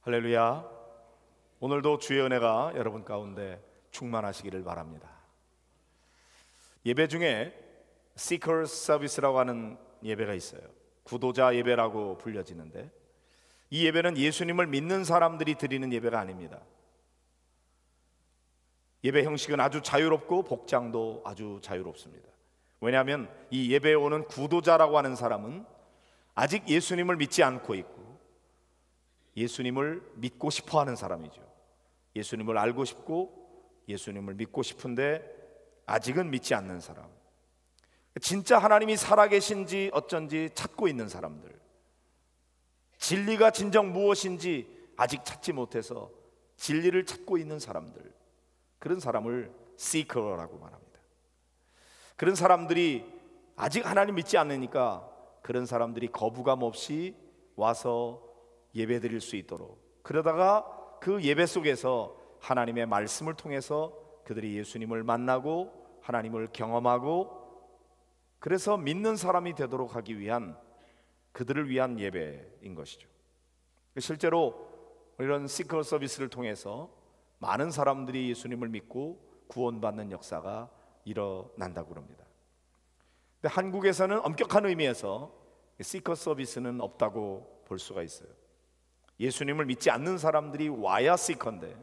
할렐루야. 오늘도 주의 은혜가 여러분 가운데 충만하시기를 바랍니다. 예배 중에 Seeker Service라고 하는 예배가 있어요. 구도자 예배라고 불려지는데, 이 예배는 예수님을 믿는 사람들이 드리는 예배가 아닙니다. 예배 형식은 아주 자유롭고 복장도 아주 자유롭습니다. 왜냐하면 이 예배에 오는 구도자라고 하는 사람은 아직 예수님을 믿지 않고 있고 예수님을 믿고 싶어 하는 사람이죠. 예수님을 알고 싶고 예수님을 믿고 싶은데 아직은 믿지 않는 사람, 진짜 하나님이 살아계신지 어쩐지 찾고 있는 사람들, 진리가 진정 무엇인지 아직 찾지 못해서 진리를 찾고 있는 사람들, 그런 사람을 Seeker라고 말합니다. 그런 사람들이 아직 하나님 믿지 않으니까 그런 사람들이 거부감 없이 와서 예배 드릴 수 있도록, 그러다가 그 예배 속에서 하나님의 말씀을 통해서 그들이 예수님을 만나고 하나님을 경험하고, 그래서 믿는 사람이 되도록 하기 위한, 그들을 위한 예배인 것이죠. 실제로 이런 시커 서비스를 통해서 많은 사람들이 예수님을 믿고 구원받는 역사가 일어난다고 합니다. 근데 한국에서는 엄격한 의미에서 시커 서비스는 없다고 볼 수가 있어요. 예수님을 믿지 않는 사람들이 와야 시커인데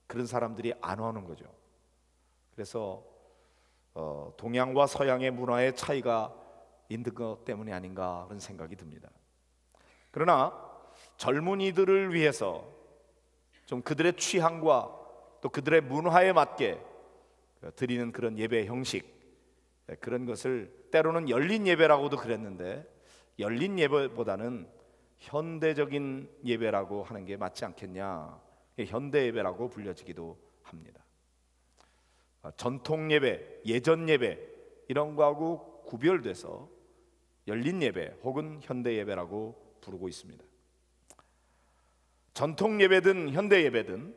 그런 사람들이 안 오는 거죠. 그래서 동양과 서양의 문화의 차이가 있는 것 때문이 아닌가 그런 생각이 듭니다. 그러나 젊은이들을 위해서 좀 그들의 취향과 또 그들의 문화에 맞게 드리는 그런 예배 형식, 그런 것을 때로는 열린 예배라고도 그랬는데, 열린 예배보다는 현대적인 예배라고 하는 게 맞지 않겠냐, 현대 예배라고 불려지기도 합니다. 전통 예배, 예전 예배 이런 거하고 구별돼서 열린 예배 혹은 현대 예배라고 부르고 있습니다. 전통 예배든 현대 예배든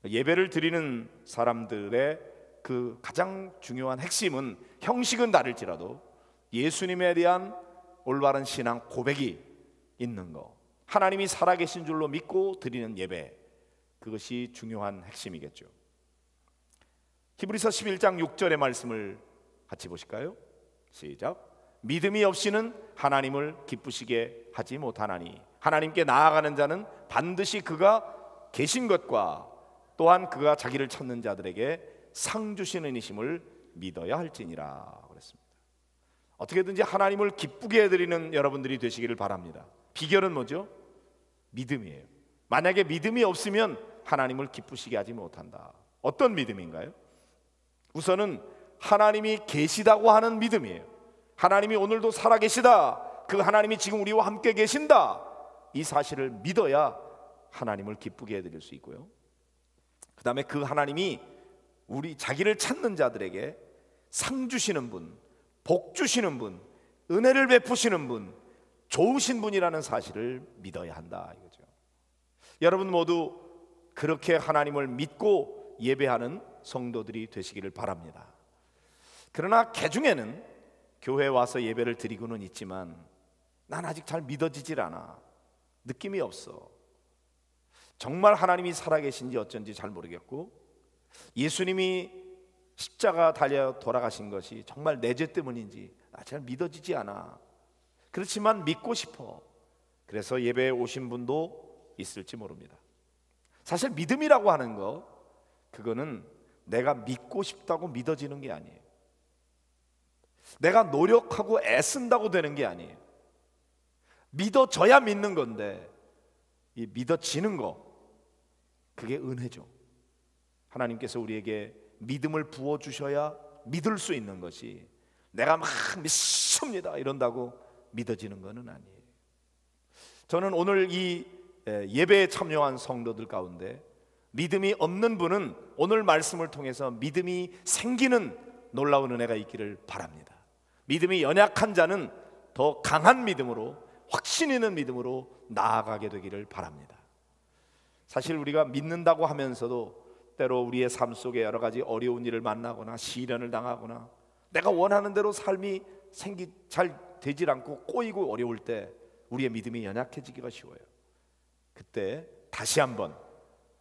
예배를 드리는 사람들의 그 가장 중요한 핵심은, 형식은 다를지라도 예수님에 대한 올바른 신앙 고백이 있는 거, 하나님이 살아계신 줄로 믿고 드리는 예배, 그것이 중요한 핵심이겠죠. 히브리서 11장 6절의 말씀을 같이 보실까요? 시작. 믿음이 없이는 하나님을 기쁘시게 하지 못하나니 하나님께 나아가는 자는 반드시 그가 계신 것과 또한 그가 자기를 찾는 자들에게 상 주시는 이심을 믿어야 할지니라 그랬습니다. 어떻게든지 하나님을 기쁘게 해드리는 여러분들이 되시기를 바랍니다. 비결은 뭐죠? 믿음이에요. 만약에 믿음이 없으면 하나님을 기쁘시게 하지 못한다. 어떤 믿음인가요? 우선은 하나님이 계시다고 하는 믿음이에요. 하나님이 오늘도 살아계시다, 그 하나님이 지금 우리와 함께 계신다, 이 사실을 믿어야 하나님을 기쁘게 해드릴 수 있고요. 그 다음에 그 하나님이 우리 자기를 찾는 자들에게 상 주시는 분, 복 주시는 분, 은혜를 베푸시는 분, 좋으신 분이라는 사실을 믿어야 한다 이거죠. 여러분 모두 그렇게 하나님을 믿고 예배하는 성도들이 되시기를 바랍니다. 그러나 개중에는 교회에 와서 예배를 드리고는 있지만 난 아직 잘 믿어지질 않아, 느낌이 없어, 정말 하나님이 살아계신지 어쩐지 잘 모르겠고, 예수님이 십자가 달려 돌아가신 것이 정말 내 죄 때문인지 잘 믿어지지 않아, 그렇지만 믿고 싶어, 그래서 예배에 오신 분도 있을지 모릅니다. 사실 믿음이라고 하는 거, 그거는 내가 믿고 싶다고 믿어지는 게 아니에요. 내가 노력하고 애쓴다고 되는 게 아니에요. 믿어져야 믿는 건데, 이 믿어지는 거, 그게 은혜죠. 하나님께서 우리에게 믿음을 부어주셔야 믿을 수 있는 것이, 내가 막 믿습니다 이런다고 믿어지는 것은 아니에요. 저는 오늘 이 예배에 참여한 성도들 가운데 믿음이 없는 분은 오늘 말씀을 통해서 믿음이 생기는 놀라운 은혜가 있기를 바랍니다. 믿음이 연약한 자는 더 강한 믿음으로, 확신 있는 믿음으로 나아가게 되기를 바랍니다. 사실 우리가 믿는다고 하면서도 때로 우리의 삶 속에 여러 가지 어려운 일을 만나거나 시련을 당하거나 내가 원하는 대로 삶이 잘 되질 않고 꼬이고 어려울 때 우리의 믿음이 연약해지기가 쉬워요. 그때 다시 한번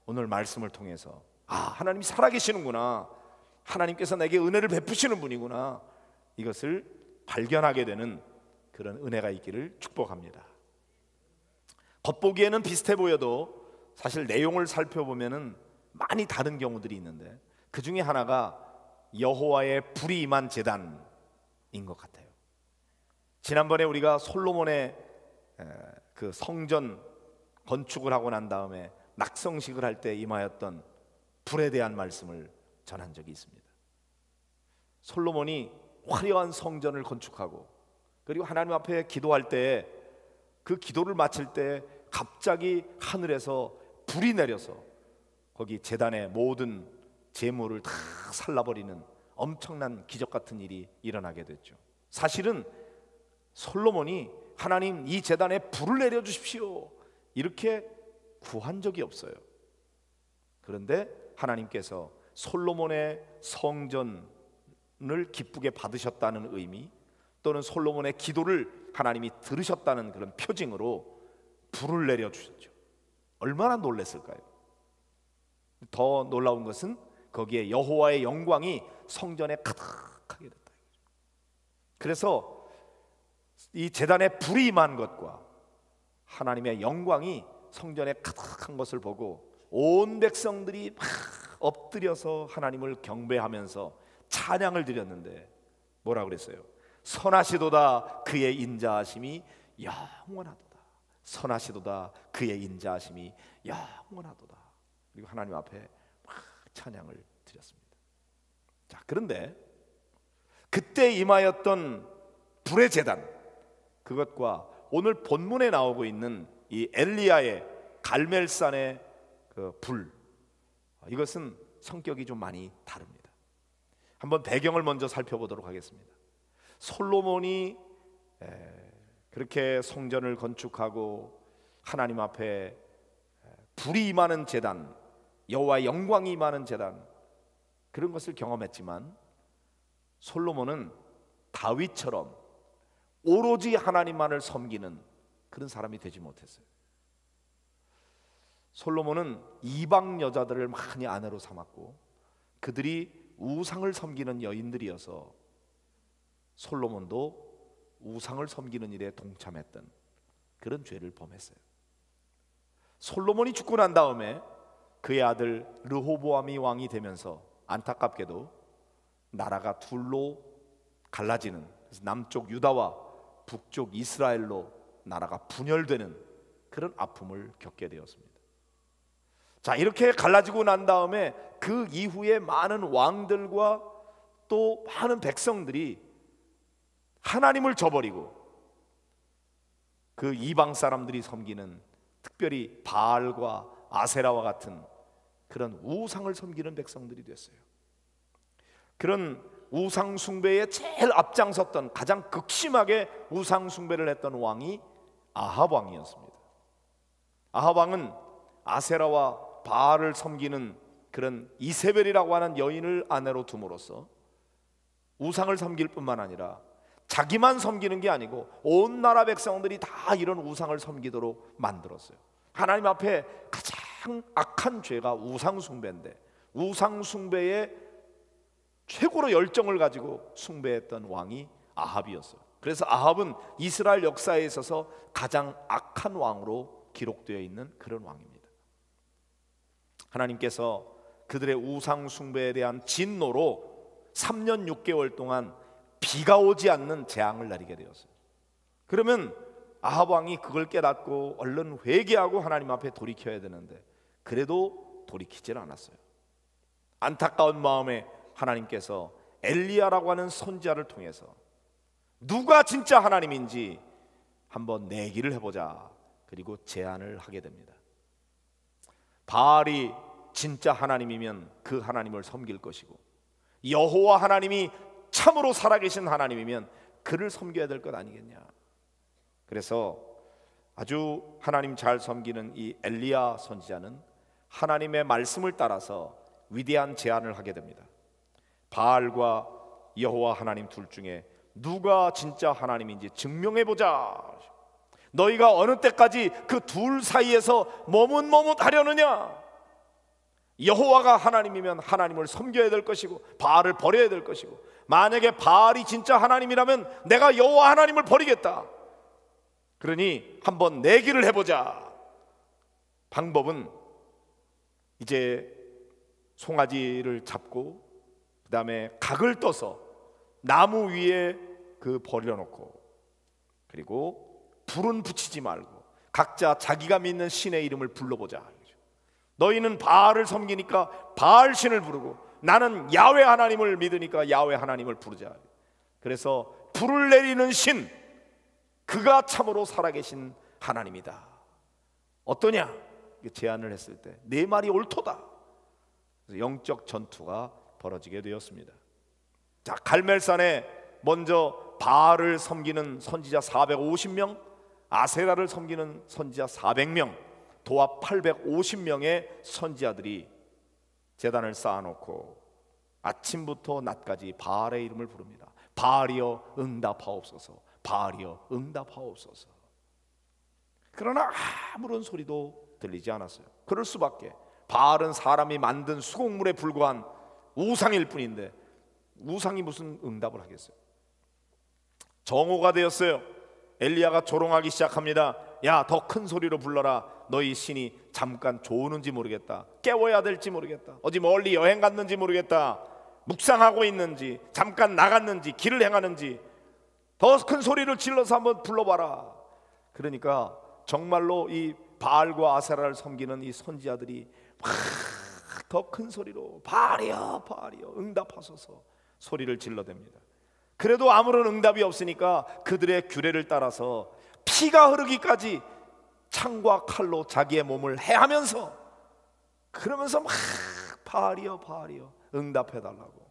오늘 말씀을 통해서 하나님이 살아계시는구나, 하나님께서 내게 은혜를 베푸시는 분이구나, 이것을 발견하게 되는 그런 은혜가 있기를 축복합니다. 겉보기에는 비슷해 보여도 사실 내용을 살펴보면은 많이 다른 경우들이 있는데, 그 중에 하나가 여호와의 불이 임한 제단인 것 같아요. 지난번에 우리가 솔로몬의 그 성전 건축을 하고 난 다음에 낙성식을 할 때 임하였던 불에 대한 말씀을 전한 적이 있습니다. 솔로몬이 화려한 성전을 건축하고, 그리고 하나님 앞에 기도할 때 그 기도를 마칠 때 갑자기 하늘에서 불이 내려서 거기 제단의 모든 제물을 다 살라버리는 엄청난 기적 같은 일이 일어나게 됐죠. 사실은 솔로몬이 하나님 이 제단에 불을 내려주십시오 이렇게 구한 적이 없어요. 그런데 하나님께서 솔로몬의 성전을 기쁘게 받으셨다는 의미, 또는 솔로몬의 기도를 하나님이 들으셨다는 그런 표징으로 불을 내려주셨죠. 얼마나 놀랐을까요? 더 놀라운 것은 거기에 여호와의 영광이 성전에 가득하게 됐다. 그래서 이 제단에 불이 임한 것과 하나님의 영광이 성전에 가득한 것을 보고 온 백성들이 막 엎드려서 하나님을 경배하면서 찬양을 드렸는데 뭐라 그랬어요? 선하시도다 그의 인자하심이 영원하도다. 선하시도다 그의 인자하심이 영원하도다. 그리고 하나님 앞에 막 찬양을 드렸습니다. 자, 그런데 그때 임하였던 불의 제단, 그것과 오늘 본문에 나오고 있는 이 엘리야의 갈멜산의 그 불, 이것은 성격이 좀 많이 다릅니다. 한번 배경을 먼저 살펴보도록 하겠습니다. 솔로몬이 그렇게 성전을 건축하고 하나님 앞에 불이 임하는 제단, 여호와의 영광이 임하는 제단, 그런 것을 경험했지만 솔로몬은 다윗처럼 오로지 하나님만을 섬기는 그런 사람이 되지 못했어요. 솔로몬은 이방 여자들을 많이 아내로 삼았고 그들이 우상을 섬기는 여인들이어서 솔로몬도 우상을 섬기는 일에 동참했던 그런 죄를 범했어요. 솔로몬이 죽고 난 다음에 그의 아들 르호보암이 왕이 되면서 안타깝게도 나라가 둘로 갈라지는, 그래서 남쪽 유다와 북쪽 이스라엘로 나라가 분열되는 그런 아픔을 겪게 되었습니다. 자, 이렇게 갈라지고 난 다음에 그 이후에 많은 왕들과 또 많은 백성들이 하나님을 저버리고 그 이방 사람들이 섬기는, 특별히 바알과 아세라와 같은 그런 우상을 섬기는 백성들이 됐어요. 그런 우상 숭배에 제일 앞장섰던, 가장 극심하게 우상 숭배를 했던 왕이 아합 왕이었습니다. 아합 왕은 아세라와 바알을 섬기는 그런 이세벨이라고 하는 여인을 아내로 둠으로써 우상을 섬길 뿐만 아니라 자기만 섬기는 게 아니고 온 나라 백성들이 다 이런 우상을 섬기도록 만들었어요. 하나님 앞에 가장 악한 죄가 우상 숭배인데, 우상 숭배에 최고로 열정을 가지고 숭배했던 왕이 아합이었어요. 그래서 아합은 이스라엘 역사에 있어서 가장 악한 왕으로 기록되어 있는 그런 왕입니다. 하나님께서 그들의 우상 숭배에 대한 진노로 3년 6개월 동안 비가 오지 않는 재앙을 내리게 되었어요. 그러면 아합 왕이 그걸 깨닫고 얼른 회개하고 하나님 앞에 돌이켜야 되는데 그래도 돌이키질 않았어요. 안타까운 마음에 하나님께서 엘리야라고 하는 선지자를 통해서 누가 진짜 하나님인지 한번 내기를 해보자, 그리고 제안을 하게 됩니다. 바알이 진짜 하나님이면 그 하나님을 섬길 것이고, 여호와 하나님이 참으로 살아계신 하나님이면 그를 섬겨야 될 것 아니겠냐. 그래서 아주 하나님 잘 섬기는 이 엘리야 선지자는 하나님의 말씀을 따라서 위대한 제안을 하게 됩니다. 바알과 여호와 하나님 둘 중에 누가 진짜 하나님인지 증명해보자. 너희가 어느 때까지 그 둘 사이에서 머뭇머뭇하려느냐? 여호와가 하나님이면 하나님을 섬겨야 될 것이고 바알을 버려야 될 것이고, 만약에 바알이 진짜 하나님이라면 내가 여호와 하나님을 버리겠다. 그러니 한번 내기를 해보자. 방법은 이제 송아지를 잡고 그 다음에 각을 떠서 나무 위에 그 버려놓고, 그리고 불은 붙이지 말고 각자 자기가 믿는 신의 이름을 불러보자. 너희는 바알을 섬기니까 바알 신을 부르고, 나는 야훼 하나님을 믿으니까 야훼 하나님을 부르자. 그래서 불을 내리는 신, 그가 참으로 살아계신 하나님이다. 어떠냐? 제안을 했을 때 내 말이 옳도다. 그래서 영적 전투가 벌어지게 되었습니다. 자, 갈멜산에 먼저 바알을 섬기는 선지자 450명, 아세라를 섬기는 선지자 400명, 도합 850명의 선지자들이 제단을 쌓아놓고 아침부터 낮까지 바알의 이름을 부릅니다. 바알이여 응답하옵소서, 바알이여 응답하옵소서. 그러나 아무런 소리도 들리지 않았어요. 그럴 수밖에. 바알은 사람이 만든 수곡물에 불과한 우상일 뿐인데 우상이 무슨 응답을 하겠어요? 정오가 되었어요. 엘리야가 조롱하기 시작합니다. 야, 더 큰 소리로 불러라. 너희 신이 잠깐 좋으는지 모르겠다. 깨워야 될지 모르겠다. 어디 멀리 여행 갔는지 모르겠다. 묵상하고 있는지, 잠깐 나갔는지, 길을 행하는지 더 큰 소리를 질러서 한번 불러봐라. 그러니까 정말로 이 바알과 아세라를 섬기는 이 선지자들이 더 큰 소리로 바알이여 바알이여 응답하소서 소리를 질러댑니다. 그래도 아무런 응답이 없으니까 그들의 규례를 따라서 피가 흐르기까지 창과 칼로 자기의 몸을 해하면서, 그러면서 막 바알이여 바알이여 응답해달라고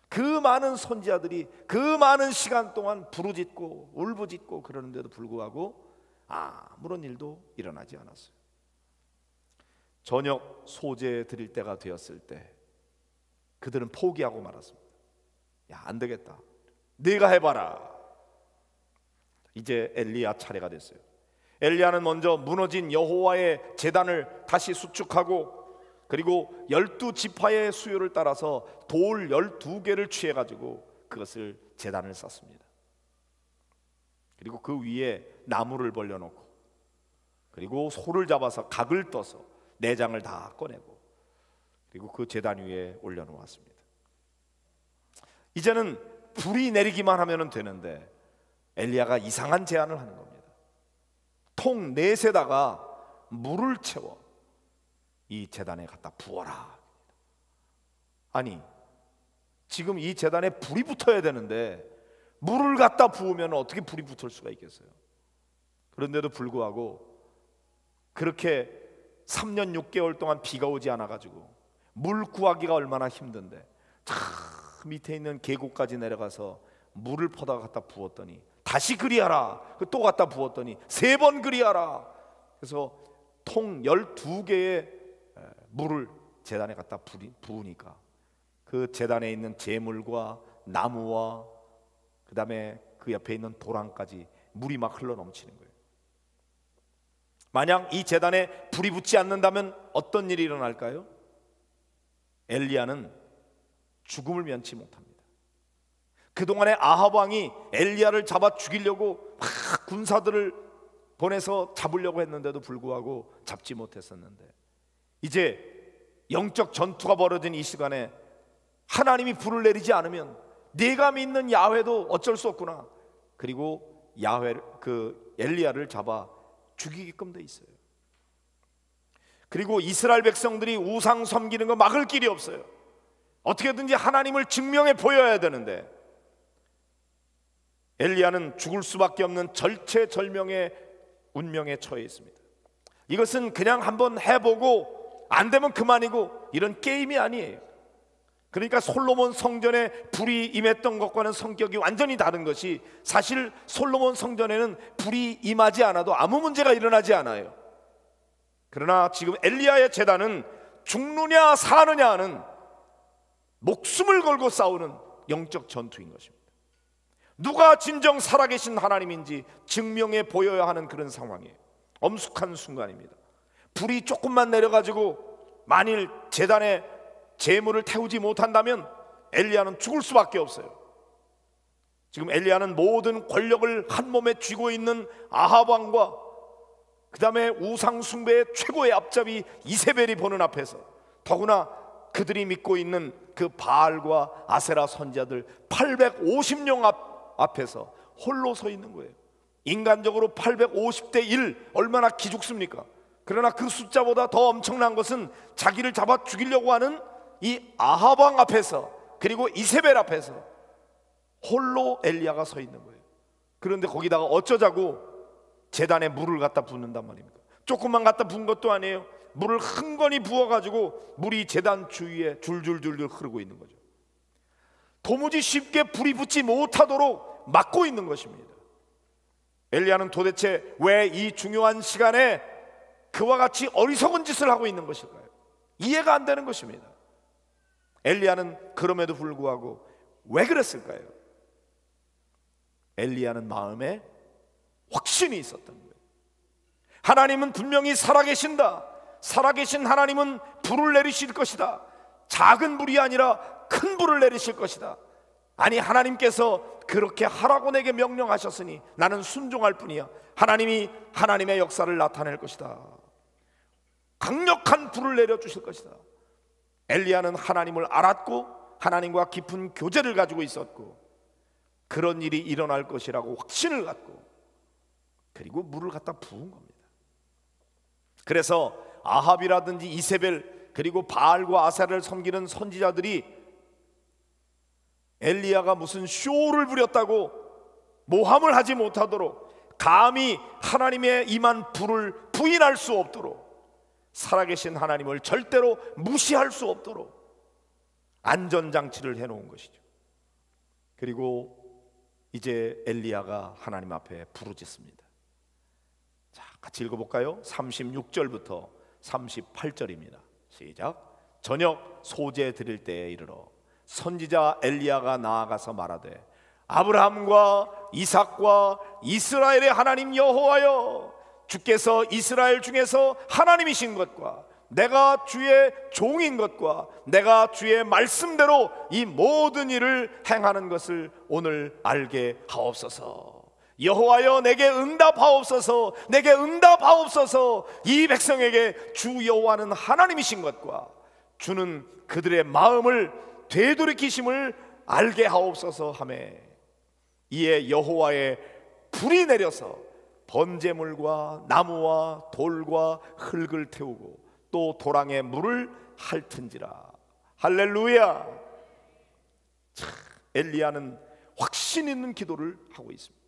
그 많은 선지자들이 그 많은 시간 동안 부르짖고 울부짖고 그러는데도 불구하고 아무런 일도 일어나지 않았어요. 저녁 소제 드릴 때가 되었을 때 그들은 포기하고 말았습니다. 야, 안 되겠다. 네가 해봐라. 이제 엘리야 차례가 됐어요. 엘리야는 먼저 무너진 여호와의 제단을 다시 수축하고, 그리고 12지파의 수요를 따라서 돌 12개를 취해가지고 그것을 제단을 쌓습니다. 그리고 그 위에 나무를 벌려놓고, 그리고 소를 잡아서 각을 떠서 내장을 다 꺼내고, 그리고 그 제단 위에 올려놓았습니다. 이제는 불이 내리기만 하면 되는데 엘리야가 이상한 제안을 하는 겁니다. 통 넷에다가 물을 채워 이 제단에 갖다 부어라. 아니, 지금 이 제단에 불이 붙어야 되는데 물을 갖다 부으면 어떻게 불이 붙을 수가 있겠어요? 그런데도 불구하고 그렇게 3년 6개월 동안 비가 오지 않아가지고 물 구하기가 얼마나 힘든데 저 밑에 있는 계곡까지 내려가서 물을 퍼다 갖다 부었더니 다시 그리하라. 또 갖다 부었더니 3번 그리하라. 그래서 통 12개의 물을 제단에 갖다 부으니까 그 제단에 있는 제물과 나무와 그 다음에 그 옆에 있는 도랑까지 물이 막 흘러 넘치는 거예요. 만약 이 제단에 불이 붙지 않는다면 어떤 일이 일어날까요? 엘리야는 죽음을 면치 못합니다. 그동안에 아합 왕이 엘리야를 잡아 죽이려고 막 군사들을 보내서 잡으려고 했는데도 불구하고 잡지 못했었는데, 이제 영적 전투가 벌어진 이 시간에 하나님이 불을 내리지 않으면 네가 믿는 야훼도 어쩔 수 없구나. 그리고 엘리야를 잡아 죽이게끔 돼 있어요. 그리고 이스라엘 백성들이 우상 섬기는 거 막을 길이 없어요. 어떻게든지 하나님을 증명해 보여야 되는데 엘리야는 죽을 수밖에 없는 절체절명의 운명에 처해 있습니다. 이것은 그냥 한번 해보고 안 되면 그만이고 이런 게임이 아니에요. 그러니까 솔로몬 성전에 불이 임했던 것과는 성격이 완전히 다른 것이, 사실 솔로몬 성전에는 불이 임하지 않아도 아무 문제가 일어나지 않아요. 그러나 지금 엘리야의 제단은 죽느냐 사느냐 하는 목숨을 걸고 싸우는 영적 전투인 것입니다. 누가 진정 살아계신 하나님인지 증명해 보여야 하는 그런 상황이에요. 엄숙한 순간입니다. 불이 조금만 내려가지고 만일 제단에 제물을 태우지 못한다면 엘리야는 죽을 수밖에 없어요. 지금 엘리야는 모든 권력을 한 몸에 쥐고 있는 아합 왕과 그 다음에 우상 숭배의 최고의 앞잡이 이세벨이 보는 앞에서, 더구나 그들이 믿고 있는 그 바알과 아세라 선지자들 850명 앞에서 홀로 서 있는 거예요. 인간적으로 850대 1 얼마나 기죽습니까? 그러나 그 숫자보다 더 엄청난 것은 자기를 잡아 죽이려고 하는 이 아합 왕 앞에서, 그리고 이세벨 앞에서 홀로 엘리야가 서 있는 거예요. 그런데 거기다가 어쩌자고 제단에 물을 갖다 붓는단 말입니까? 조금만 갖다 부은 것도 아니에요. 물을 흥건히 부어가지고 물이 제단 주위에 줄줄줄줄 흐르고 있는 거죠. 도무지 쉽게 불이 붙지 못하도록 막고 있는 것입니다. 엘리야는 도대체 왜 이 중요한 시간에 그와 같이 어리석은 짓을 하고 있는 것일까요? 이해가 안 되는 것입니다. 엘리야는 그럼에도 불구하고 왜 그랬을까요? 엘리야는 마음에 확신이 있었던 거예요. 하나님은 분명히 살아계신다. 살아계신 하나님은 불을 내리실 것이다. 작은 불이 아니라 큰 불을 내리실 것이다. 아니, 하나님께서 그렇게 하라고 내게 명령하셨으니 나는 순종할 뿐이야. 하나님이 하나님의 역사를 나타낼 것이다. 강력한 불을 내려주실 것이다. 엘리야는 하나님을 알았고 하나님과 깊은 교제를 가지고 있었고 그런 일이 일어날 것이라고 확신을 갖고 그리고 물을 갖다 부은 겁니다. 그래서 아합이라든지 이세벨 그리고 바알과 아세라를 섬기는 선지자들이 엘리야가 무슨 쇼를 부렸다고 모함을 하지 못하도록, 감히 하나님의 임한 불을 부인할 수 없도록, 살아계신 하나님을 절대로 무시할 수 없도록 안전장치를 해놓은 것이죠. 그리고 이제 엘리야가 하나님 앞에 부르짖습니다. 자, 같이 읽어볼까요? 36절부터 38절입니다. 시작. 저녁 소제 드릴 때에 이르러 선지자 엘리야가 나아가서 말하되 아브라함과 이삭과 이스라엘의 하나님 여호와여, 주께서 이스라엘 중에서 하나님이신 것과 내가 주의 종인 것과 내가 주의 말씀대로 이 모든 일을 행하는 것을 오늘 알게 하옵소서. 여호와여, 내게 응답하옵소서. 내게 응답하옵소서. 이 백성에게 주 여호와는 하나님이신 것과 주는 그들의 마음을 되돌이키심을 알게 하옵소서 하매, 이에 여호와의 불이 내려서 번제물과 나무와 돌과 흙을 태우고 또 도랑에 물을 핥은지라. 할렐루야. 엘리야는 확신 있는 기도를 하고 있습니다.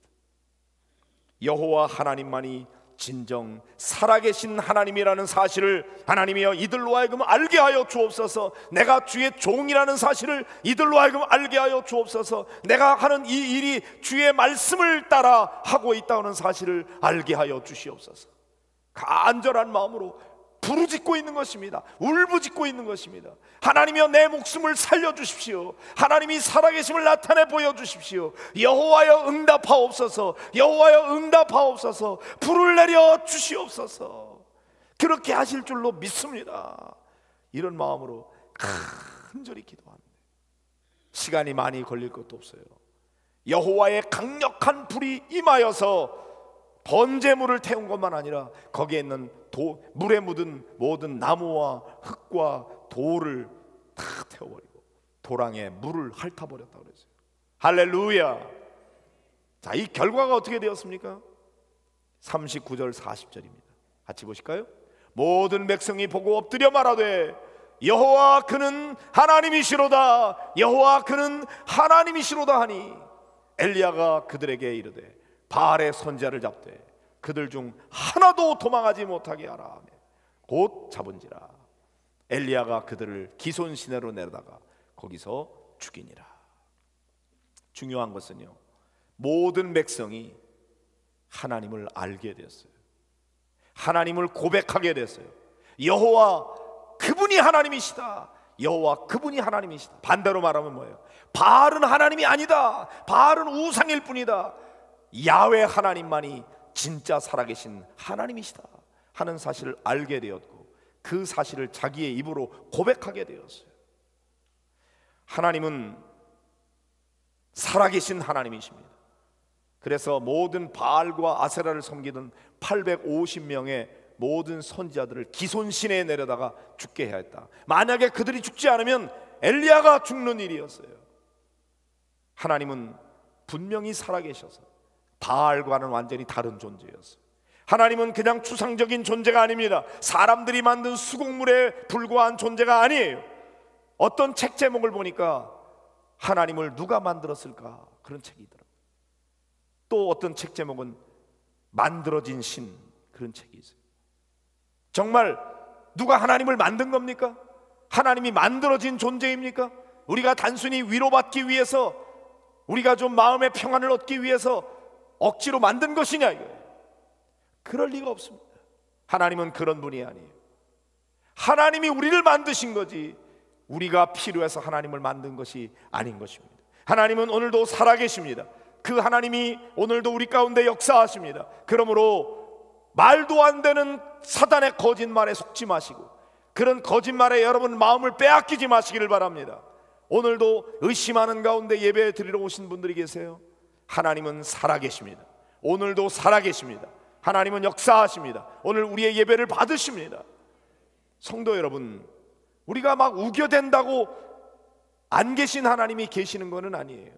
여호와 하나님만이 진정 살아계신 하나님이라는 사실을 하나님이여 이들로 하여금 알게 하여 주옵소서. 내가 주의 종이라는 사실을 이들로 하여금 알게 하여 주옵소서. 내가 하는 이 일이 주의 말씀을 따라 하고 있다는 사실을 알게 하여 주시옵소서. 간절한 마음으로 부르짖고 있는 것입니다. 울부짖고 있는 것입니다. 하나님이여, 내 목숨을 살려주십시오. 하나님이 살아계심을 나타내 보여주십시오. 여호와여 응답하옵소서. 여호와여 응답하옵소서. 불을 내려 주시옵소서. 그렇게 하실 줄로 믿습니다. 이런 마음으로 간절히 기도합니다. 시간이 많이 걸릴 것도 없어요. 여호와의 강력한 불이 임하여서 번제물을 태운 것만 아니라 거기에 있는 물에 묻은 모든 나무와 흙과 돌을 다 태워버리고 도랑에 물을 핥아버렸다고 그랬어요. 할렐루야. 자, 이 결과가 어떻게 되었습니까? 39절 40절입니다. 같이 보실까요? 모든 백성이 보고 엎드려 말하되 여호와 그는 하나님이시로다. 여호와 그는 하나님이시로다 하니 엘리야가 그들에게 이르되 바알의 선지자를 잡되 그들 중 하나도 도망하지 못하게 하라 하며 곧 잡은지라. 엘리야가 그들을 기손 시내로 내려다가 거기서 죽이니라. 중요한 것은요, 모든 백성이 하나님을 알게 됐어요. 하나님을 고백하게 됐어요. 여호와 그분이 하나님이시다. 여호와 그분이 하나님이시다. 반대로 말하면 뭐예요? 바알은 하나님이 아니다, 바알은 우상일 뿐이다, 야훼 하나님만이 진짜 살아계신 하나님이시다 하는 사실을 알게 되었고, 그 사실을 자기의 입으로 고백하게 되었어요. 하나님은 살아계신 하나님이십니다. 그래서 모든 바알과 아세라를 섬기던 850명의 모든 선지자들을 기손신에 내려다가 죽게 해야 했다. 만약에 그들이 죽지 않으면 엘리야가 죽는 일이었어요. 하나님은 분명히 살아계셔서 바알과는 완전히 다른 존재였어요. 하나님은 그냥 추상적인 존재가 아닙니다. 사람들이 만든 수곡물에 불과한 존재가 아니에요. 어떤 책 제목을 보니까 하나님을 누가 만들었을까 그런 책이 있더라고요. 또 어떤 책 제목은 만들어진 신, 그런 책이 있어요. 정말 누가 하나님을 만든 겁니까? 하나님이 만들어진 존재입니까? 우리가 단순히 위로받기 위해서, 우리가 좀 마음의 평안을 얻기 위해서 억지로 만든 것이냐 이거예요. 그럴 리가 없습니다. 하나님은 그런 분이 아니에요. 하나님이 우리를 만드신 거지 우리가 필요해서 하나님을 만든 것이 아닌 것입니다. 하나님은 오늘도 살아계십니다. 그 하나님이 오늘도 우리 가운데 역사하십니다. 그러므로 말도 안 되는 사단의 거짓말에 속지 마시고, 그런 거짓말에 여러분 마음을 빼앗기지 마시기를 바랍니다. 오늘도 의심하는 가운데 예배 드리러 오신 분들이 계세요. 하나님은 살아계십니다. 오늘도 살아계십니다. 하나님은 역사하십니다. 오늘 우리의 예배를 받으십니다. 성도 여러분, 우리가 막 우겨댄다고 안 계신 하나님이 계시는 것은 아니에요.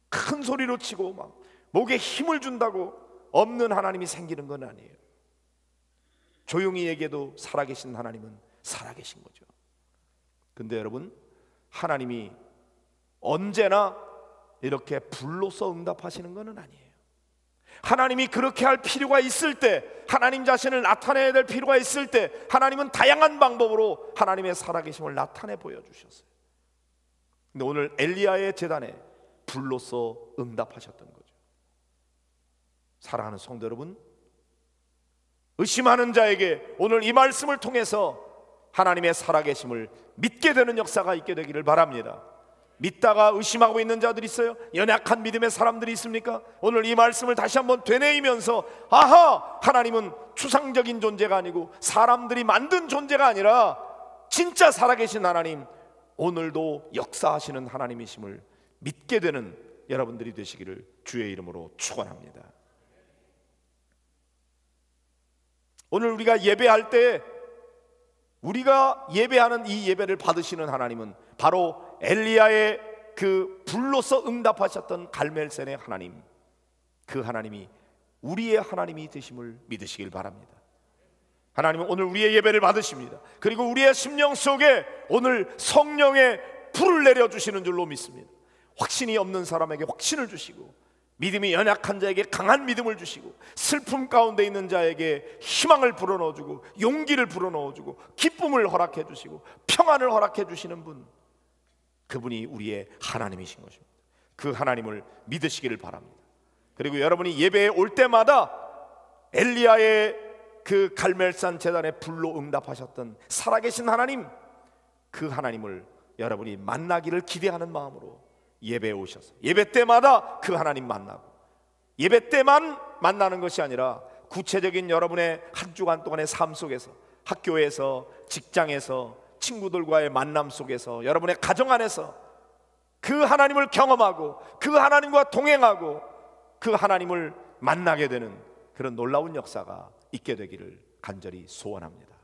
큰 소리로 치고 막 목에 힘을 준다고 없는 하나님이 생기는 건 아니에요. 조용히 얘기해도 살아계신 하나님은 살아계신 거죠. 근데 여러분, 하나님이 언제나 이렇게 불로서 응답하시는 건 아니에요. 하나님이 그렇게 할 필요가 있을 때, 하나님 자신을 나타내야 될 필요가 있을 때, 하나님은 다양한 방법으로 하나님의 살아계심을 나타내 보여주셨어요. 근데 오늘 엘리야의 제단에 불로서 응답하셨던 거죠. 사랑하는 성도 여러분, 의심하는 자에게 오늘 이 말씀을 통해서 하나님의 살아계심을 믿게 되는 역사가 있게 되기를 바랍니다. 믿다가 의심하고 있는 자들이 있어요? 연약한 믿음의 사람들이 있습니까? 오늘 이 말씀을 다시 한번 되뇌이면서, 아하! 하나님은 추상적인 존재가 아니고 사람들이 만든 존재가 아니라 진짜 살아계신 하나님, 오늘도 역사하시는 하나님이심을 믿게 되는 여러분들이 되시기를 주의 이름으로 축원합니다. 오늘 우리가 예배할 때, 우리가 예배하는 이 예배를 받으시는 하나님은 바로 엘리야의 그 불로서 응답하셨던 갈멜센의 하나님, 그 하나님이 우리의 하나님이 되심을 믿으시길 바랍니다. 하나님은 오늘 우리의 예배를 받으십니다. 그리고 우리의 심령 속에 오늘 성령의 불을 내려주시는 줄로 믿습니다. 확신이 없는 사람에게 확신을 주시고, 믿음이 연약한 자에게 강한 믿음을 주시고, 슬픔 가운데 있는 자에게 희망을 불어넣어주고, 용기를 불어넣어주고, 기쁨을 허락해 주시고, 평안을 허락해 주시는 분, 그분이 우리의 하나님이신 것입니다. 그 하나님을 믿으시기를 바랍니다. 그리고 여러분이 예배에 올 때마다 엘리야의 그 갈멜산 제단에 불로 응답하셨던 살아계신 하나님, 그 하나님을 여러분이 만나기를 기대하는 마음으로 예배에 오셔서 예배 때마다 그 하나님 만나고, 예배 때만 만나는 것이 아니라 구체적인 여러분의 한 주간 동안의 삶 속에서, 학교에서, 직장에서, 친구들과의 만남 속에서, 여러분의 가정 안에서 그 하나님을 경험하고 그 하나님과 동행하고 그 하나님을 만나게 되는 그런 놀라운 역사가 있게 되기를 간절히 소원합니다.